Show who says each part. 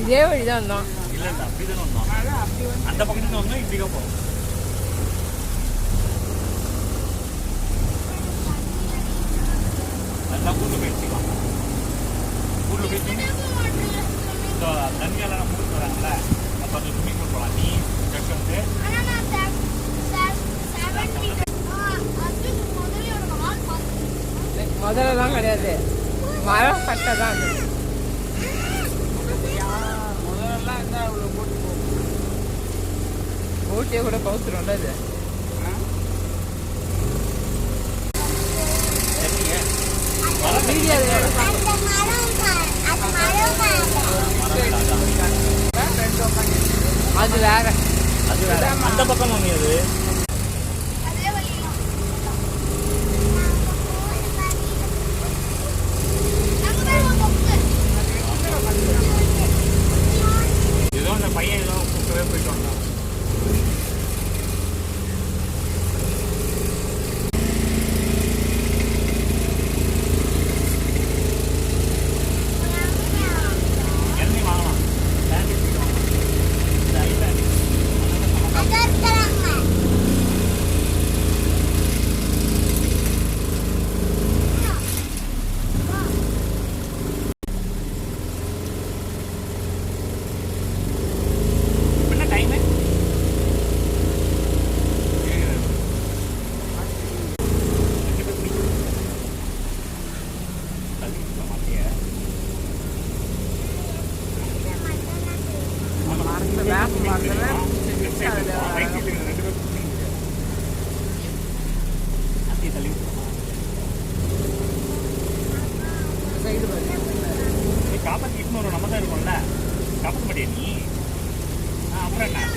Speaker 1: இதே வழி தான் வந்தோம்.
Speaker 2: இல்லை இல்லை அப்படி தானே வந்தோம். அந்த பக்கத்துக்கு வந்தோம் இப்படிக்கா போகும். நல்லா கூட்டு போயிடுச்சுக்கலாம். கூட்டு போயிடுச்சு ஸோ தண்ணியெல்லாம் நம்ம கூட்டு வராங்கல்ல, அப்போ அந்த ஸ்விம்மிங் பூல் போகலாம். நீ ஜக் வந்து
Speaker 1: முதல்லலாம் கிடையாது, மரம் கட்டை தான் அது.
Speaker 3: முதல்லாம் இருந்தால் அவ்வளோ போட்டு போகும்.
Speaker 1: போட்டியை கூட கவுத்துரும்ல அது. அது வேற,
Speaker 2: அது வேற. அந்த பக்கம் ஒன்று அது ஏதோ அந்த பையன் ஏதோ கூப்பிட்டவே போயிட்டு வந்தான். எண்ணெய் வாங்கலாம். பேண்டிட் வாங்கலாம். இந்த ஐபேண்ட் என்ன டைமு?
Speaker 1: மரத்தில் வேப்ப மரத்தில் சைடு
Speaker 2: காப்பாற்றி இட்டு வரும். நம்ம தான் இருக்கோம்ல, காப்பாற்ற மாட்டியா நீ? அப்புறம் என்ன?